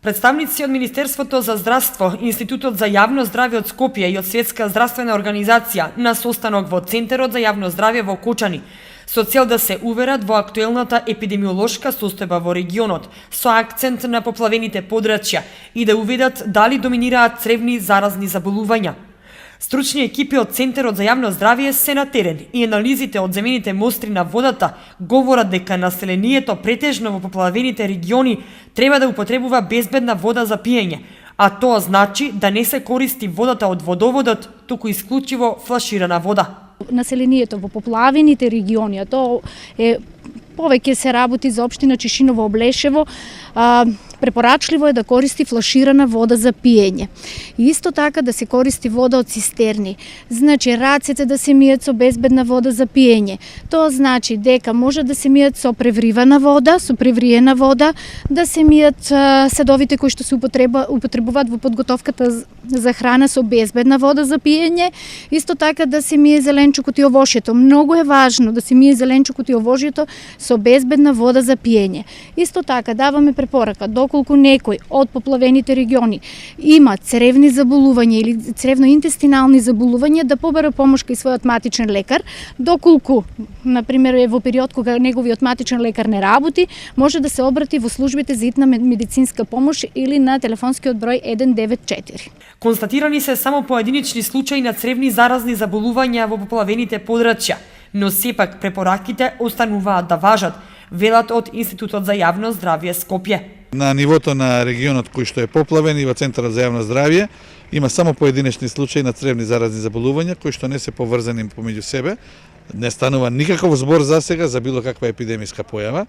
Представници од Министерството за здравство, Институтот за јавно здравје од Скопје и од Светска здравствена организација на состанок во Центарот за јавно здравје во Кучани, со цел да се уверат во актуелната епидемиолошка состојба во регионот, со акцент на поплавените подрачја и да увидат дали доминираат цревни заразни заболувања. Стручни екипи од Центарот за јавно здравје се на терен и анализите од земените мостри на водата говорат дека населението претежно во поплавените региони треба да употребува безбедна вода за пиење, а тоа значи да не се користи водата од водоводот, туку исклучиво флаширана вода. Населението во поплавените региони, а тоа е повеќе се работи за општина Чешиново, Облешево, препорачливо е да користи флаширана вода за пиење. И исто така да се користи вода од цистерни. Значи рацете да се мијат со безбедна вода за пиење. Тоа значи дека може да се мијат со превривана вода, со превриена вода, да се мијат садовите кои што се употребуваат во подготовката за храна со безбедна вода за пиење. Исто така да се мие зеленчукот и овошјето. Многу е важно да се мие зеленчукот и овошјето со безбедна вода за пиење. Исто така даваме препорака доколку некој од поплавените региони има цревни заболувања или цревно-интестинални заболувања, да побара помош кај својот матичен лекар. Доколку, например, е во период кога неговиот матичен лекар не работи, може да се обрати во службите за итна медицинска помош или на телефонскиот број 194. Констатирани се само поединечни случаи на цревни заразни заболувања во поплавените подрачја, но сепак препораките остануваат да важат, велат од Институтот за јавно здравје Скопје. На нивото на регионот кој што е поплавен и во Центарот за јавно здравје има само поединечни случаи на цревни заразни заболувања кои што не се поврзани помеѓу себе. Не станува никаков збор за сега за било каква епидемиска појава.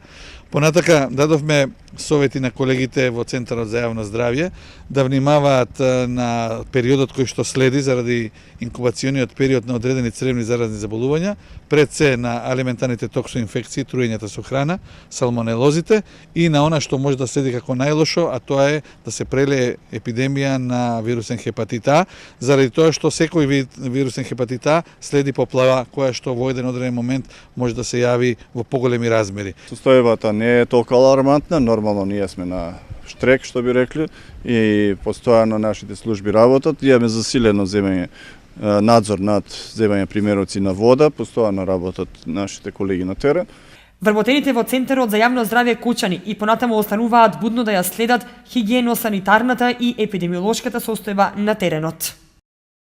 Понатака дадовме совети на колегите во Центарот за јавно здравје да внимаваат на периодот кој што следи заради инкубациониот период на одредени цревни заразни заболувања, пред се на алиментарните токсоинфекции, труењата со храна, салмонелозите и на она што може да следи како најлошо, а тоа е да се прелее епидемија на вирусен хепатит А, заради тоа што секој вид вирусен хепатит А следи поплава која што во еден одреден момент може да се јави во поголеми размери. Состојбата не е толку алармантна, нормално ние сме на штрек, што би рекли, и постојано нашите служби работат. Имаме засилено земење надзор над земење примероци на вода, постојано работат нашите колеги на терен. Вработените во Центарот за јавно здравје Кучани и понатаму остануваат будно да ја следат хигиено-санитарната и епидемиолошката состојба на теренот.